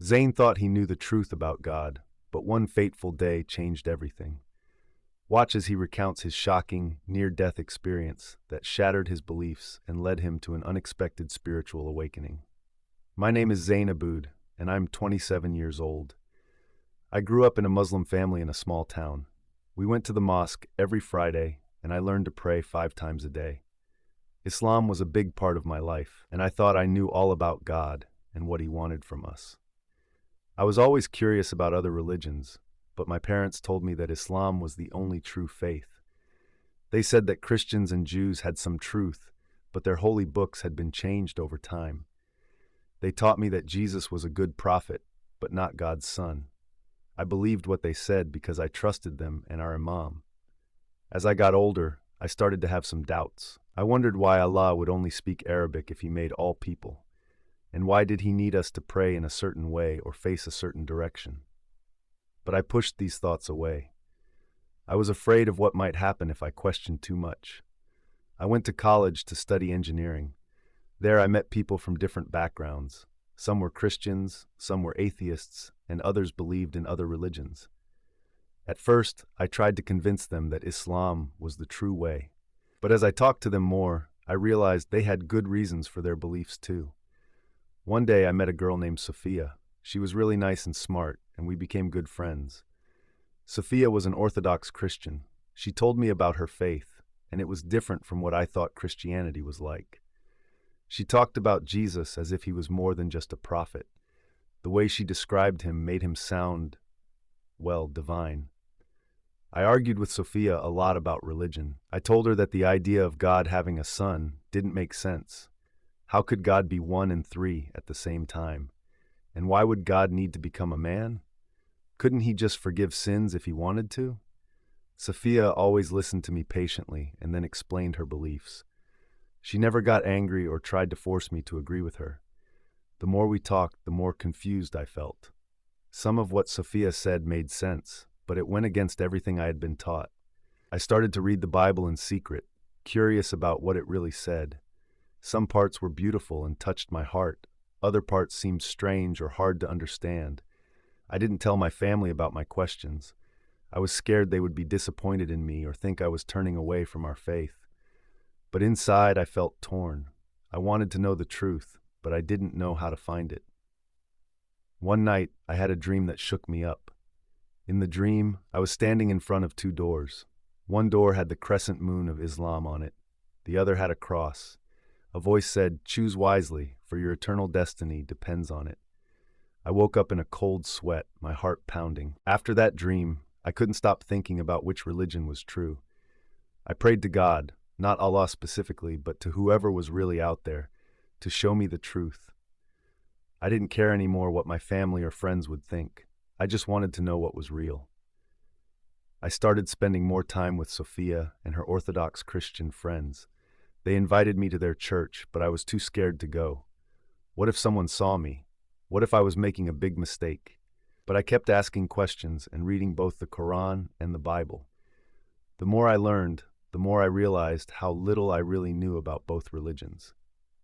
Zane thought he knew the truth about God, but one fateful day changed everything. Watch as he recounts his shocking, near-death experience that shattered his beliefs and led him to an unexpected spiritual awakening. My name is Zain Aboud, and I'm 27 years old. I grew up in a Muslim family in a small town. We went to the mosque every Friday, and I learned to pray 5 times a day. Islam was a big part of my life, and I thought I knew all about God and what He wanted from us. I was always curious about other religions, but my parents told me that Islam was the only true faith. They said that Christians and Jews had some truth, but their holy books had been changed over time. They taught me that Jesus was a good prophet, but not God's son. I believed what they said because I trusted them and our Imam. As I got older, I started to have some doubts. I wondered why Allah would only speak Arabic if He made all people. And why did He need us to pray in a certain way or face a certain direction? But I pushed these thoughts away. I was afraid of what might happen if I questioned too much. I went to college to study engineering. There I met people from different backgrounds. Some were Christians, some were atheists, and others believed in other religions. At first, I tried to convince them that Islam was the true way. But as I talked to them more, I realized they had good reasons for their beliefs too. One day I met a girl named Sophia. She was really nice and smart, and we became good friends. Sophia was an Orthodox Christian. She told me about her faith, and it was different from what I thought Christianity was like. She talked about Jesus as if He was more than just a prophet. The way she described Him made Him sound, well, divine. I argued with Sophia a lot about religion. I told her that the idea of God having a son didn't make sense. How could God be one and three at the same time? And why would God need to become a man? Couldn't He just forgive sins if He wanted to? Sophia always listened to me patiently and then explained her beliefs. She never got angry or tried to force me to agree with her. The more we talked, the more confused I felt. Some of what Sophia said made sense, but it went against everything I had been taught. I started to read the Bible in secret, curious about what it really said. Some parts were beautiful and touched my heart. Other parts seemed strange or hard to understand. I didn't tell my family about my questions. I was scared they would be disappointed in me or think I was turning away from our faith. But inside I felt torn. I wanted to know the truth, but I didn't know how to find it. One night, I had a dream that shook me up. In the dream, I was standing in front of 2 doors. One door had the crescent moon of Islam on it. The other had a cross. A voice said, "Choose wisely, for your eternal destiny depends on it." I woke up in a cold sweat, my heart pounding. After that dream, I couldn't stop thinking about which religion was true. I prayed to God, not Allah specifically, but to whoever was really out there, to show me the truth. I didn't care anymore what my family or friends would think. I just wanted to know what was real. I started spending more time with Sophia and her Orthodox Christian friends. They invited me to their church, but I was too scared to go. What if someone saw me? What if I was making a big mistake? But I kept asking questions and reading both the Quran and the Bible. The more I learned, the more I realized how little I really knew about both religions.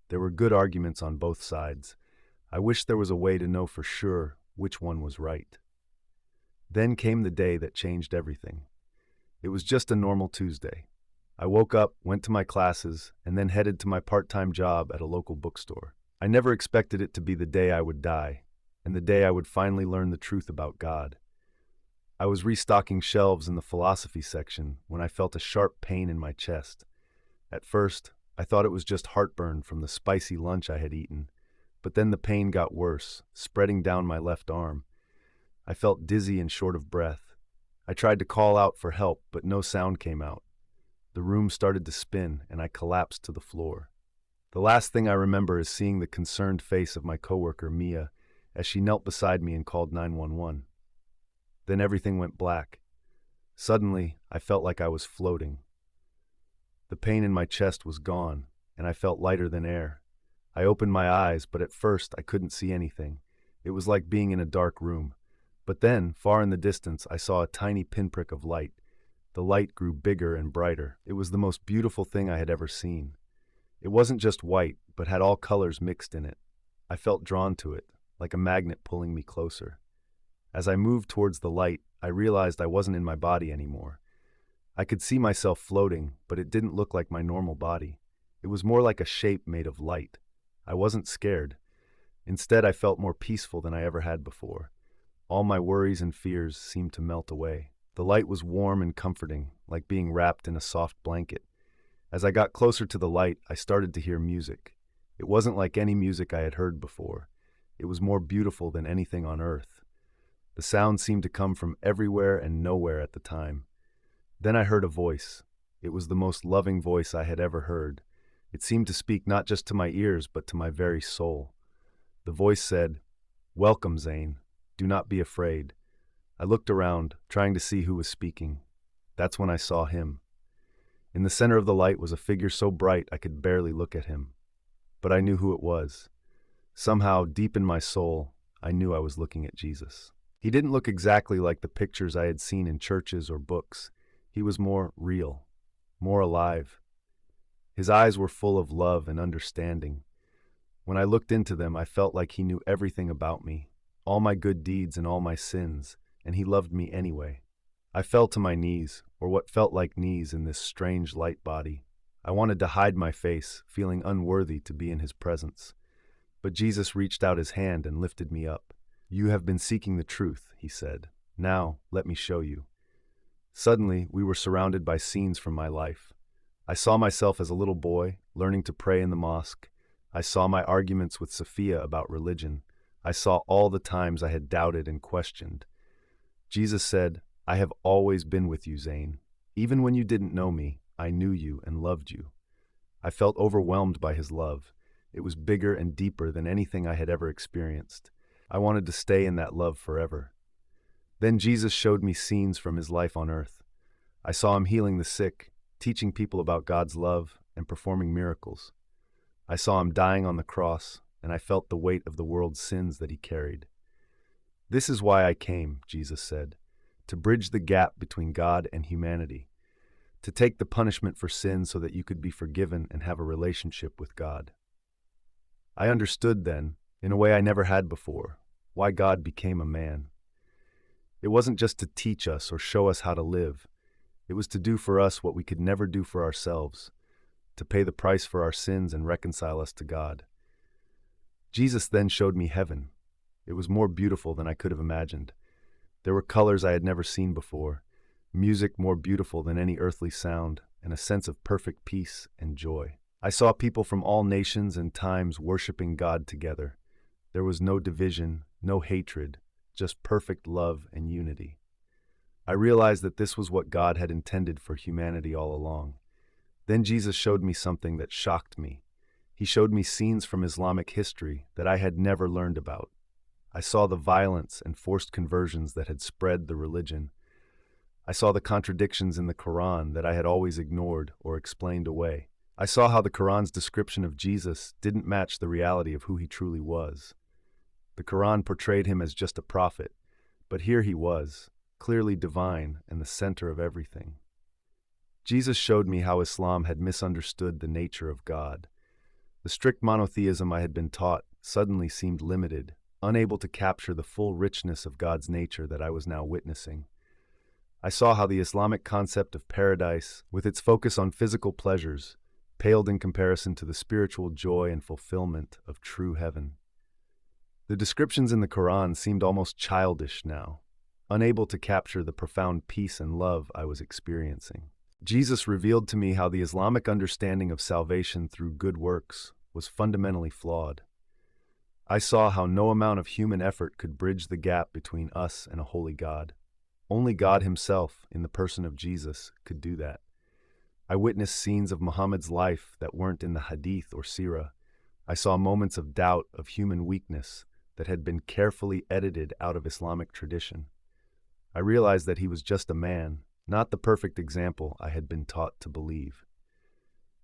There were good arguments on both sides. I wish there was a way to know for sure which one was right. Then came the day that changed everything. It was just a normal Tuesday. I woke up, went to my classes, and then headed to my part-time job at a local bookstore. I never expected it to be the day I would die, and the day I would finally learn the truth about God. I was restocking shelves in the philosophy section when I felt a sharp pain in my chest. At first, I thought it was just heartburn from the spicy lunch I had eaten, but then the pain got worse, spreading down my left arm. I felt dizzy and short of breath. I tried to call out for help, but no sound came out. The room started to spin, and I collapsed to the floor. The last thing I remember is seeing the concerned face of my coworker, Mia, as she knelt beside me and called 911. Then everything went black. Suddenly, I felt like I was floating. The pain in my chest was gone, and I felt lighter than air. I opened my eyes, but at first I couldn't see anything. It was like being in a dark room. But then, far in the distance, I saw a tiny pinprick of light. The light grew bigger and brighter. It was the most beautiful thing I had ever seen. It wasn't just white, but had all colors mixed in it. I felt drawn to it. like a magnet pulling me closer. As I moved towards the light, I realized I wasn't in my body anymore. I could see myself floating, but it didn't look like my normal body. It was more like a shape made of light. I wasn't scared. Instead, I felt more peaceful than I ever had before. All my worries and fears seemed to melt away. The light was warm and comforting, like being wrapped in a soft blanket. As I got closer to the light, I started to hear music. It wasn't like any music I had heard before. It was more beautiful than anything on earth. The sound seemed to come from everywhere and nowhere at the time. Then I heard a voice. It was the most loving voice I had ever heard. It seemed to speak not just to my ears, but to my very soul. The voice said, "Welcome, Zane. Do not be afraid." I looked around, trying to see who was speaking. That's when I saw him. In the center of the light was a figure so bright I could barely look at him. But I knew who it was. Somehow, deep in my soul, I knew I was looking at Jesus. He didn't look exactly like the pictures I had seen in churches or books. He was more real, more alive. His eyes were full of love and understanding. When I looked into them, I felt like he knew everything about me, all my good deeds and all my sins, and he loved me anyway. I fell to my knees, or what felt like knees in this strange light body. I wanted to hide my face, feeling unworthy to be in his presence. But Jesus reached out his hand and lifted me up. "You have been seeking the truth," he said. "Now, let me show you." Suddenly, we were surrounded by scenes from my life. I saw myself as a little boy, learning to pray in the mosque. I saw my arguments with Sophia about religion. I saw all the times I had doubted and questioned. Jesus said, "I have always been with you, Zane. Even when you didn't know me, I knew you and loved you." I felt overwhelmed by his love. It was bigger and deeper than anything I had ever experienced. I wanted to stay in that love forever. Then Jesus showed me scenes from his life on earth. I saw him healing the sick, teaching people about God's love, and performing miracles. I saw him dying on the cross, and I felt the weight of the world's sins that he carried. "This is why I came," Jesus said, "to bridge the gap between God and humanity, to take the punishment for sin so that you could be forgiven and have a relationship with God." I understood then, in a way I never had before, why God became a man. It wasn't just to teach us or show us how to live. It was to do for us what we could never do for ourselves, to pay the price for our sins and reconcile us to God. Jesus then showed me heaven. It was more beautiful than I could have imagined. There were colors I had never seen before, music more beautiful than any earthly sound, and a sense of perfect peace and joy. I saw people from all nations and times worshiping God together. There was no division, no hatred, just perfect love and unity. I realized that this was what God had intended for humanity all along. Then Jesus showed me something that shocked me. He showed me scenes from Islamic history that I had never learned about. I saw the violence and forced conversions that had spread the religion. I saw the contradictions in the Quran that I had always ignored or explained away. I saw how the Quran's description of Jesus didn't match the reality of who he truly was. The Quran portrayed him as just a prophet, but here he was, clearly divine and the center of everything. Jesus showed me how Islam had misunderstood the nature of God. The strict monotheism I had been taught suddenly seemed limited, unable to capture the full richness of God's nature that I was now witnessing. I saw how the Islamic concept of paradise, with its focus on physical pleasures, paled in comparison to the spiritual joy and fulfillment of true heaven. The descriptions in the Quran seemed almost childish now, unable to capture the profound peace and love I was experiencing. Jesus revealed to me how the Islamic understanding of salvation through good works was fundamentally flawed. I saw how no amount of human effort could bridge the gap between us and a holy God. Only God himself, in the person of Jesus, could do that. I witnessed scenes of Muhammad's life that weren't in the Hadith or Sirah. I saw moments of doubt, of human weakness, that had been carefully edited out of Islamic tradition. I realized that he was just a man, not the perfect example I had been taught to believe.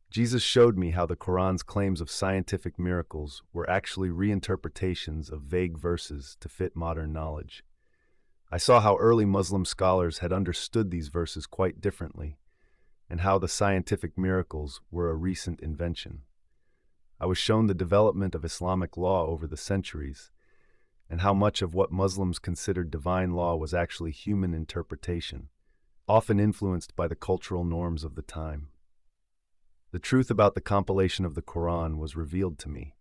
Jesus showed me how the Quran's claims of scientific miracles were actually reinterpretations of vague verses to fit modern knowledge. I saw how early Muslim scholars had understood these verses quite differently, and how the scientific miracles were a recent invention. I was shown the development of Islamic law over the centuries, and how much of what Muslims considered divine law was actually human interpretation, often influenced by the cultural norms of the time. The truth about the compilation of the Quran was revealed to me.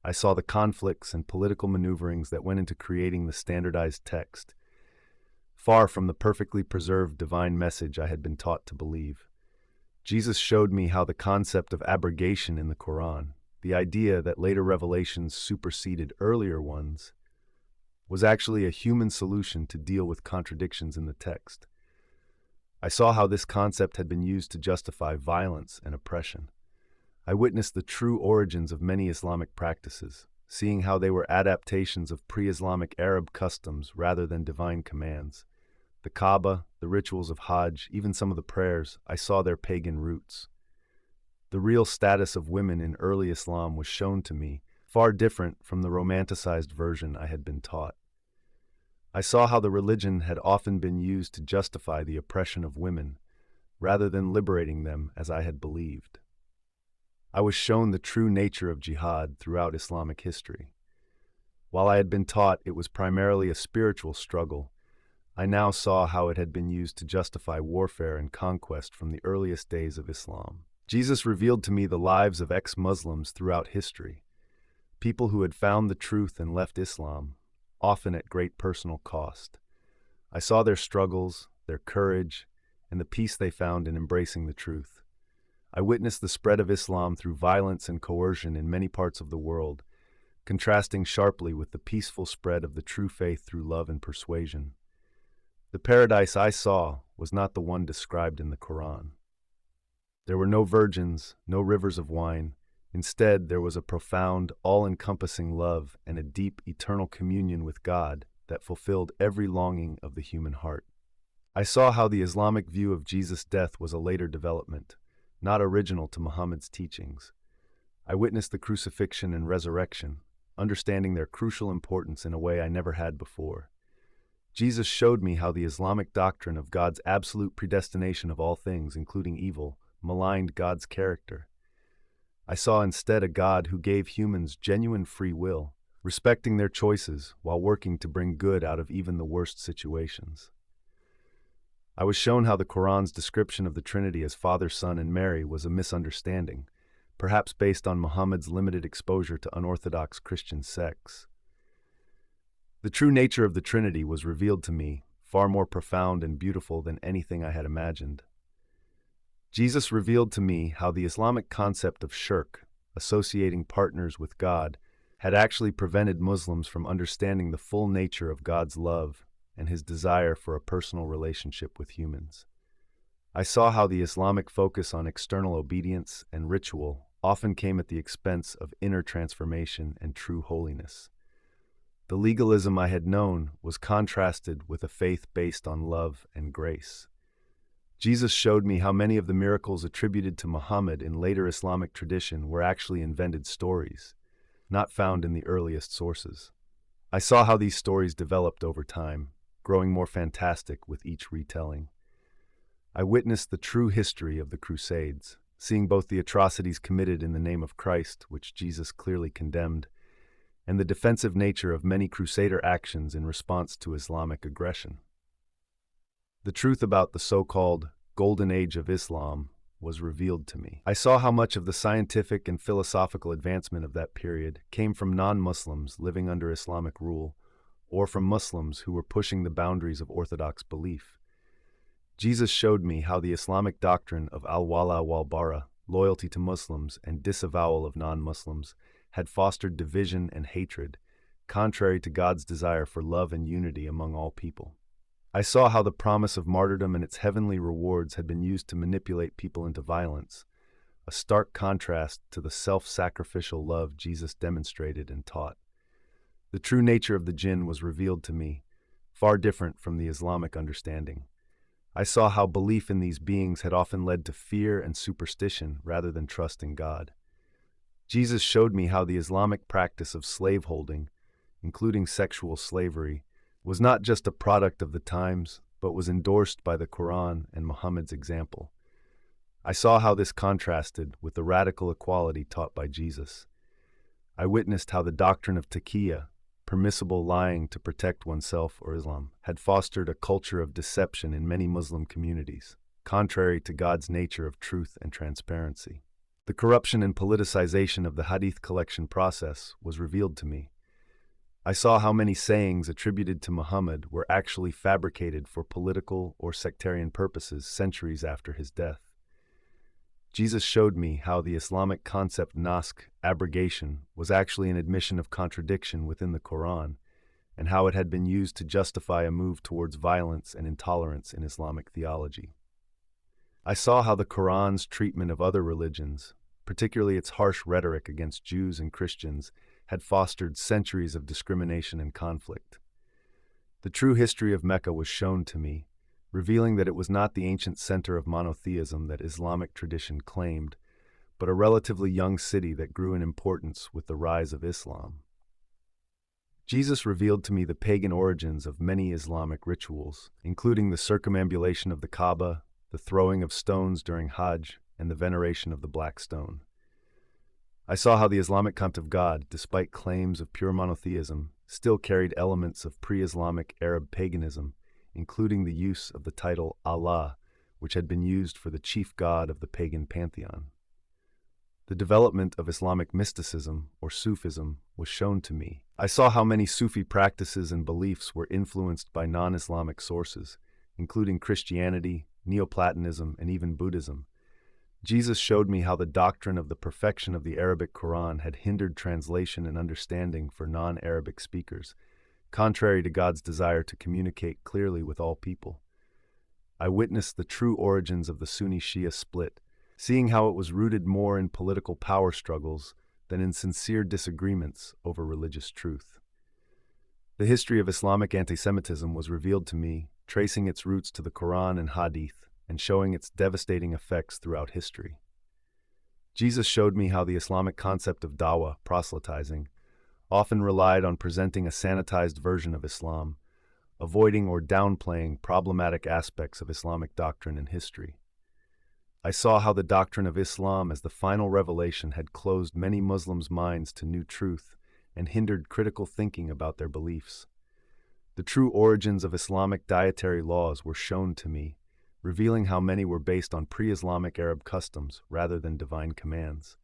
I saw the conflicts and political maneuverings that went into creating the standardized text, far from the perfectly preserved divine message I had been taught to believe. Jesus showed me how the concept of abrogation in the Quran, the idea that later revelations superseded earlier ones, was actually a human solution to deal with contradictions in the text. I saw how this concept had been used to justify violence and oppression. I witnessed the true origins of many Islamic practices, seeing how they were adaptations of pre-Islamic Arab customs rather than divine commands. The Kaaba, the rituals of Hajj, even some of the prayers, I saw their pagan roots. The real status of women in early Islam was shown to me, far different from the romanticized version I had been taught. I saw how the religion had often been used to justify the oppression of women, rather than liberating them as I had believed. I was shown the true nature of jihad throughout Islamic history. While I had been taught it was primarily a spiritual struggle, I now saw how it had been used to justify warfare and conquest from the earliest days of Islam. Jesus revealed to me the lives of ex-Muslims throughout history, people who had found the truth and left Islam, often at great personal cost. I saw their struggles, their courage, and the peace they found in embracing the truth. I witnessed the spread of Islam through violence and coercion in many parts of the world, contrasting sharply with the peaceful spread of the true faith through love and persuasion. The paradise I saw was not the one described in the Quran. There were no virgins, no rivers of wine. Instead, there was a profound, all-encompassing love and a deep, eternal communion with God that fulfilled every longing of the human heart. I saw how the Islamic view of Jesus' death was a later development, not original to Muhammad's teachings. I witnessed the crucifixion and resurrection, understanding their crucial importance in a way I never had before. Jesus showed me how the Islamic doctrine of God's absolute predestination of all things, including evil, maligned God's character. I saw instead a God who gave humans genuine free will, respecting their choices while working to bring good out of even the worst situations. I was shown how the Quran's description of the Trinity as Father, Son, and Mary was a misunderstanding, perhaps based on Muhammad's limited exposure to unorthodox Christian sects. The true nature of the Trinity was revealed to me, far more profound and beautiful than anything I had imagined. Jesus revealed to me how the Islamic concept of shirk, associating partners with God, had actually prevented Muslims from understanding the full nature of God's love and his desire for a personal relationship with humans. I saw how the Islamic focus on external obedience and ritual often came at the expense of inner transformation and true holiness. The legalism I had known was contrasted with a faith based on love and grace. Jesus showed me how many of the miracles attributed to Muhammad in later Islamic tradition were actually invented stories, not found in the earliest sources. I saw how these stories developed over time, growing more fantastic with each retelling. I witnessed the true history of the Crusades, seeing both the atrocities committed in the name of Christ, which Jesus clearly condemned, and the defensive nature of many Crusader actions in response to Islamic aggression. The truth about the so-called Golden Age of Islam was revealed to me. I saw how much of the scientific and philosophical advancement of that period came from non-Muslims living under Islamic rule, or from Muslims who were pushing the boundaries of orthodox belief. Jesus showed me how the Islamic doctrine of al-wala wal-bara, loyalty to Muslims and disavowal of non-Muslims, had fostered division and hatred, contrary to God's desire for love and unity among all people. I saw how the promise of martyrdom and its heavenly rewards had been used to manipulate people into violence, a stark contrast to the self-sacrificial love Jesus demonstrated and taught. The true nature of the jinn was revealed to me, far different from the Islamic understanding. I saw how belief in these beings had often led to fear and superstition rather than trust in God. Jesus showed me how the Islamic practice of slaveholding, including sexual slavery, was not just a product of the times, but was endorsed by the Quran and Muhammad's example. I saw how this contrasted with the radical equality taught by Jesus. I witnessed how the doctrine of taqiyya, permissible lying to protect oneself or Islam, had fostered a culture of deception in many Muslim communities, contrary to God's nature of truth and transparency. The corruption and politicization of the hadith collection process was revealed to me. I saw how many sayings attributed to Muhammad were actually fabricated for political or sectarian purposes centuries after his death. Jesus showed me how the Islamic concept naskh, abrogation, was actually an admission of contradiction within the Quran, and how it had been used to justify a move towards violence and intolerance in Islamic theology. I saw how the Quran's treatment of other religions, particularly its harsh rhetoric against Jews and Christians, had fostered centuries of discrimination and conflict. The true history of Mecca was shown to me, revealing that it was not the ancient center of monotheism that Islamic tradition claimed, but a relatively young city that grew in importance with the rise of Islam. Jesus revealed to me the pagan origins of many Islamic rituals, including the circumambulation of the Kaaba, the throwing of stones during Hajj, and the veneration of the Black Stone. I saw how the Islamic concept of God, despite claims of pure monotheism, still carried elements of pre-Islamic Arab paganism, including the use of the title Allah, which had been used for the chief god of the pagan pantheon. The development of Islamic mysticism, or Sufism, was shown to me. I saw how many Sufi practices and beliefs were influenced by non-Islamic sources, including Christianity, Neoplatonism, and even Buddhism. Jesus showed me how the doctrine of the perfection of the Arabic Quran had hindered translation and understanding for non-Arabic speakers, contrary to God's desire to communicate clearly with all people. I witnessed the true origins of the Sunni-Shia split, seeing how it was rooted more in political power struggles than in sincere disagreements over religious truth. The history of Islamic anti-Semitism was revealed to me, tracing its roots to the Quran and Hadith, and showing its devastating effects throughout history. Jesus showed me how the Islamic concept of dawah, proselytizing, often relied on presenting a sanitized version of Islam, avoiding or downplaying problematic aspects of Islamic doctrine and history. I saw how the doctrine of Islam as the final revelation had closed many Muslims' minds to new truth and hindered critical thinking about their beliefs. The true origins of Islamic dietary laws were shown to me, revealing how many were based on pre-Islamic Arab customs rather than divine commands.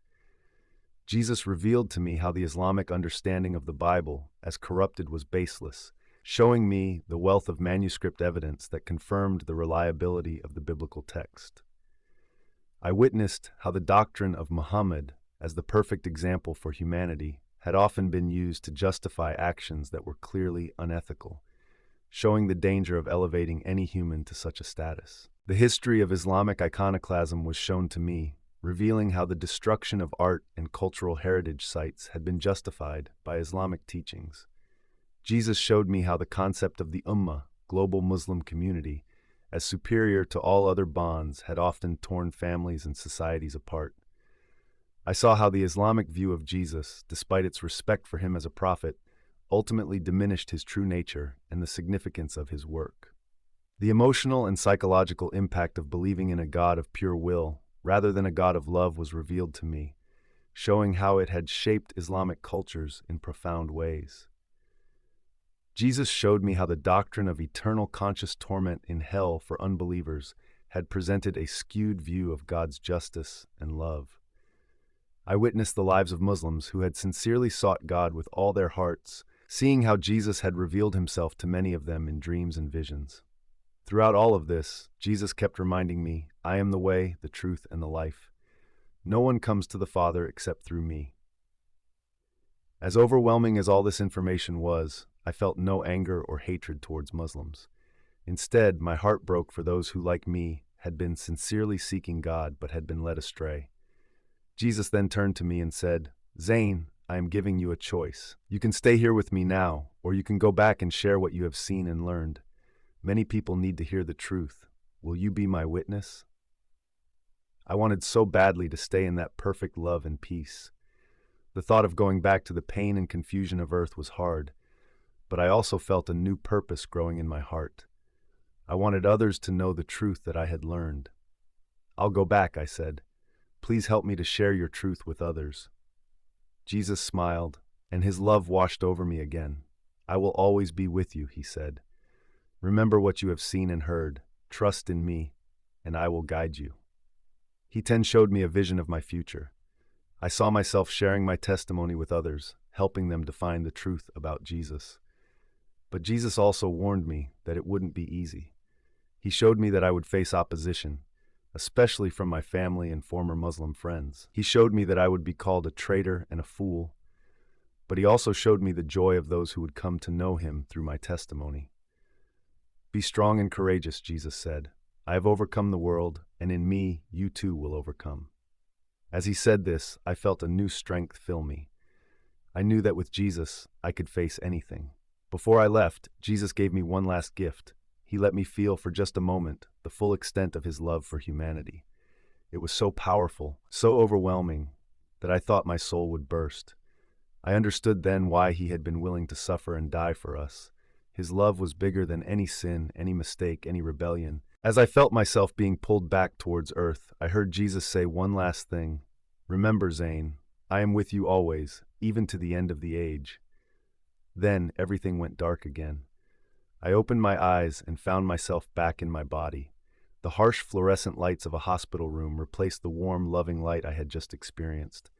Jesus revealed to me how the Islamic understanding of the Bible, as corrupted, was baseless, showing me the wealth of manuscript evidence that confirmed the reliability of the biblical text. I witnessed how the doctrine of Muhammad, as the perfect example for humanity, had often been used to justify actions that were clearly unethical, showing the danger of elevating any human to such a status. The history of Islamic iconoclasm was shown to me, revealing how the destruction of art and cultural heritage sites had been justified by Islamic teachings. Jesus showed me how the concept of the Ummah, global Muslim community, as superior to all other bonds, had often torn families and societies apart. I saw how the Islamic view of Jesus, despite its respect for him as a prophet, ultimately diminished his true nature and the significance of his work. The emotional and psychological impact of believing in a God of pure will, rather than a God of love, was revealed to me, showing how it had shaped Islamic cultures in profound ways. Jesus showed me how the doctrine of eternal conscious torment in hell for unbelievers had presented a skewed view of God's justice and love. I witnessed the lives of Muslims who had sincerely sought God with all their hearts, seeing how Jesus had revealed himself to many of them in dreams and visions. Throughout all of this, Jesus kept reminding me, I am the way, the truth, and the life. No one comes to the Father except through me. As overwhelming as all this information was, I felt no anger or hatred towards Muslims. Instead, my heart broke for those who, like me, had been sincerely seeking God but had been led astray. Jesus then turned to me and said, Zayn, I am giving you a choice. You can stay here with me now, or you can go back and share what you have seen and learned. Many people need to hear the truth. Will you be my witness? I wanted so badly to stay in that perfect love and peace. The thought of going back to the pain and confusion of earth was hard, but I also felt a new purpose growing in my heart. I wanted others to know the truth that I had learned. I'll go back, I said. Please help me to share your truth with others. Jesus smiled, and his love washed over me again. I will always be with you, he said. Remember what you have seen and heard. Trust in me, and I will guide you. He then showed me a vision of my future. I saw myself sharing my testimony with others, helping them to find the truth about Jesus. But Jesus also warned me that it wouldn't be easy. He showed me that I would face opposition, especially from my family and former Muslim friends. He showed me that I would be called a traitor and a fool, but he also showed me the joy of those who would come to know him through my testimony. Be strong and courageous, Jesus said. I have overcome the world, and in me you too will overcome. As he said this, I felt a new strength fill me. I knew that with Jesus, I could face anything. Before I left, Jesus gave me one last gift. He let me feel for just a moment the full extent of his love for humanity. It was so powerful, so overwhelming, that I thought my soul would burst. I understood then why he had been willing to suffer and die for us. His love was bigger than any sin, any mistake, any rebellion. As I felt myself being pulled back towards earth, I heard Jesus say one last thing. Remember, Zane, I am with you always, even to the end of the age. Then everything went dark again. I opened my eyes and found myself back in my body. The harsh fluorescent lights of a hospital room replaced the warm, loving light I had just experienced.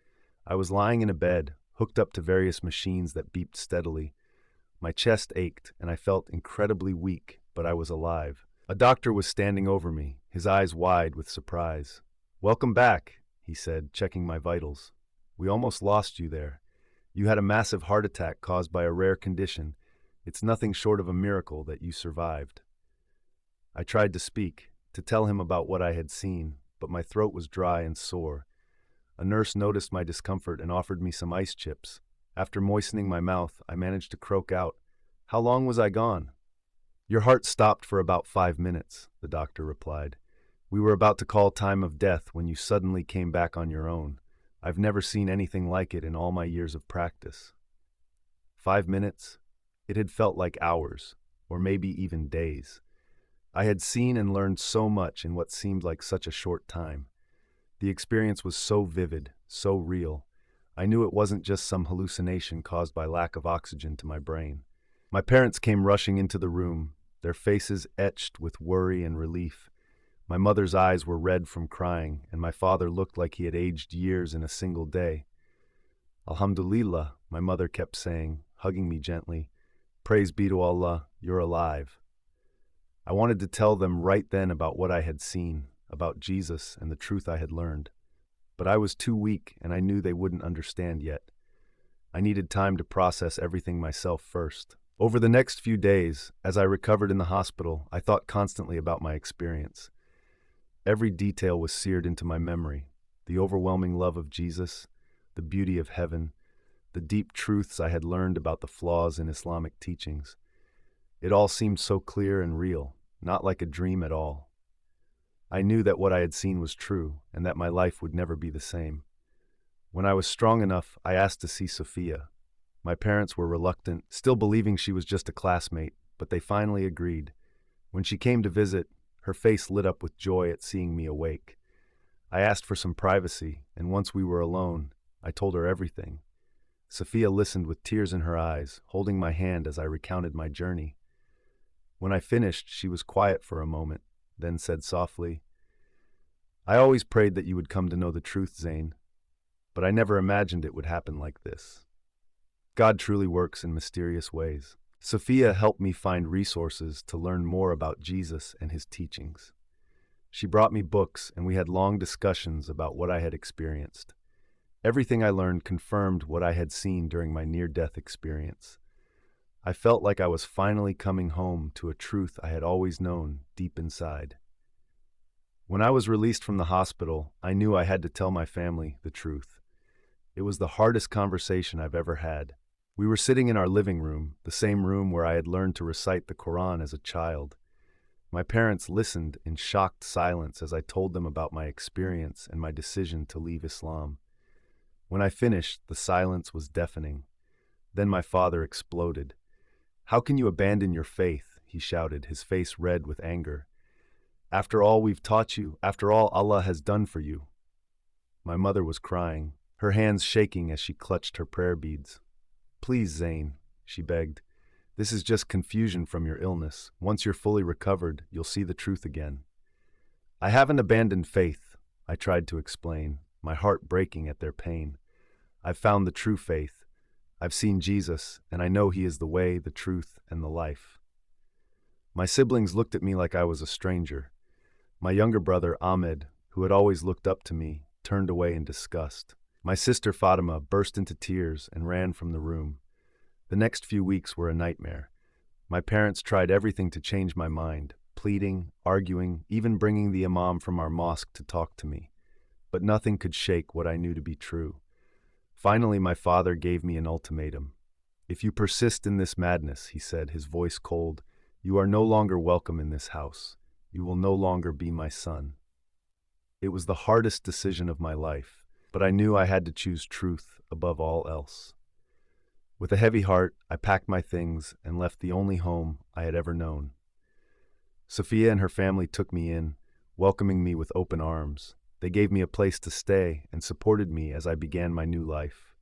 I was lying in a bed, hooked up to various machines that beeped steadily. My chest ached, and I felt incredibly weak, but I was alive. A doctor was standing over me, his eyes wide with surprise. "Welcome back," he said, checking my vitals. "We almost lost you there. You had a massive heart attack caused by a rare condition. It's nothing short of a miracle that you survived." I tried to speak, to tell him about what I had seen, but my throat was dry and sore. A nurse noticed my discomfort and offered me some ice chips. After moistening my mouth, I managed to croak out, "How long was I gone?" "Your heart stopped for about 5 minutes," the doctor replied. "We were about to call time of death when you suddenly came back on your own. I've never seen anything like it in all my years of practice." 5 minutes? It had felt like hours, or maybe even days. I had seen and learned so much in what seemed like such a short time. The experience was so vivid, so real. I knew it wasn't just some hallucination caused by lack of oxygen to my brain. My parents came rushing into the room, their faces etched with worry and relief. My mother's eyes were red from crying, and my father looked like he had aged years in a single day. "Alhamdulillah," my mother kept saying, hugging me gently. "Praise be to Allah, you're alive." I wanted to tell them right then about what I had seen, about Jesus and the truth I had learned. But I was too weak, and I knew they wouldn't understand yet. I needed time to process everything myself first. Over the next few days, as I recovered in the hospital, I thought constantly about my experience. Every detail was seared into my memory: the overwhelming love of Jesus, the beauty of heaven, the deep truths I had learned about the flaws in Islamic teachings. It all seemed so clear and real, not like a dream at all. I knew that what I had seen was true, and that my life would never be the same. When I was strong enough, I asked to see Sophia. My parents were reluctant, still believing she was just a classmate, but they finally agreed. When she came to visit, her face lit up with joy at seeing me awake. I asked for some privacy, and once we were alone, I told her everything. Sophia listened with tears in her eyes, holding my hand as I recounted my journey. When I finished, she was quiet for a moment, then said softly, "I always prayed that you would come to know the truth, Zane, but I never imagined it would happen like this." God truly works in mysterious ways. Sophia helped me find resources to learn more about Jesus and his teachings. She brought me books, and we had long discussions about what I had experienced. Everything I learned confirmed what I had seen during my near-death experience. I felt like I was finally coming home to a truth I had always known deep inside. When I was released from the hospital, I knew I had to tell my family the truth. It was the hardest conversation I've ever had. We were sitting in our living room, the same room where I had learned to recite the Quran as a child. My parents listened in shocked silence as I told them about my experience and my decision to leave Islam. When I finished, the silence was deafening. Then my father exploded. "How can you abandon your faith?" he shouted, his face red with anger. "After all we've taught you, after all Allah has done for you." My mother was crying, her hands shaking as she clutched her prayer beads. "Please, Zane," she begged. This is just confusion from your illness. Once you're fully recovered, you'll see the truth again. I haven't abandoned faith, I tried to explain, my heart breaking at their pain. I've found the true faith. I've seen Jesus, and I know He is the way, the truth, and the life. My siblings looked at me like I was a stranger. My younger brother, Ahmed, who had always looked up to me, turned away in disgust. My sister, Fatima, burst into tears and ran from the room. The next few weeks were a nightmare. My parents tried everything to change my mind, pleading, arguing, even bringing the imam from our mosque to talk to me. But nothing could shake what I knew to be true. Finally, my father gave me an ultimatum. "If you persist in this madness," he said, his voice cold, "you are no longer welcome in this house. You will no longer be my son." It was the hardest decision of my life, but I knew I had to choose truth above all else. With a heavy heart, I packed my things and left the only home I had ever known. Sophia and her family took me in, welcoming me with open arms. They gave me a place to stay and supported me as I began my new life.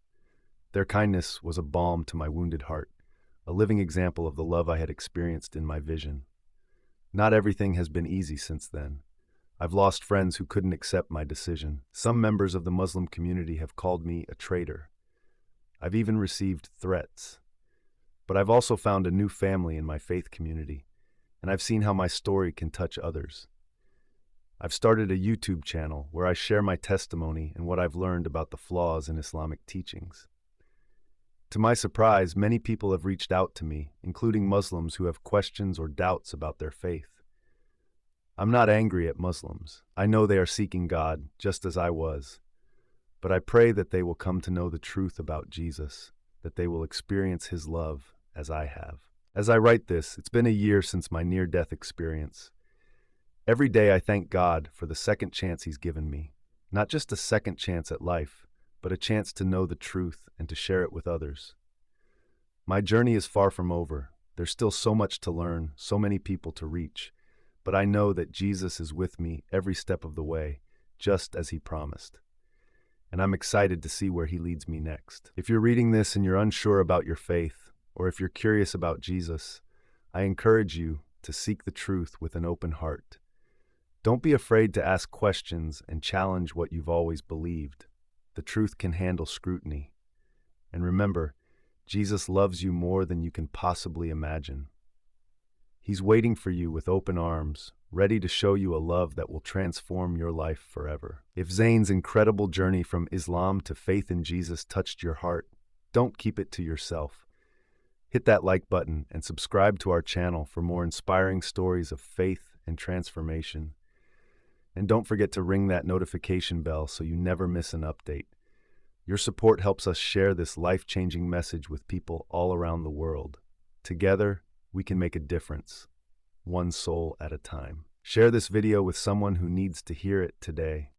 Their kindness was a balm to my wounded heart, a living example of the love I had experienced in my vision. Not everything has been easy since then. I've lost friends who couldn't accept my decision. Some members of the Muslim community have called me a traitor. I've even received threats. But I've also found a new family in my faith community, and I've seen how my story can touch others. I've started a YouTube channel where I share my testimony and what I've learned about the flaws in Islamic teachings. To my surprise, many people have reached out to me, including Muslims who have questions or doubts about their faith. I'm not angry at Muslims. I know they are seeking God, just as I was. But I pray that they will come to know the truth about Jesus, that they will experience His love as I have. As I write this, it's been a year since my near-death experience. Every day I thank God for the second chance He's given me. Not just a second chance at life, but a chance to know the truth and to share it with others. My journey is far from over. There's still so much to learn, so many people to reach. But I know that Jesus is with me every step of the way, just as He promised. And I'm excited to see where He leads me next. If you're reading this and you're unsure about your faith, or if you're curious about Jesus, I encourage you to seek the truth with an open heart. Don't be afraid to ask questions and challenge what you've always believed. The truth can handle scrutiny. And remember, Jesus loves you more than you can possibly imagine. He's waiting for you with open arms, ready to show you a love that will transform your life forever. If Zayn's incredible journey from Islam to faith in Jesus touched your heart, don't keep it to yourself. Hit that like button and subscribe to our channel for more inspiring stories of faith and transformation. And don't forget to ring that notification bell so you never miss an update. Your support helps us share this life-changing message with people all around the world. Together, we can make a difference, one soul at a time. Share this video with someone who needs to hear it today.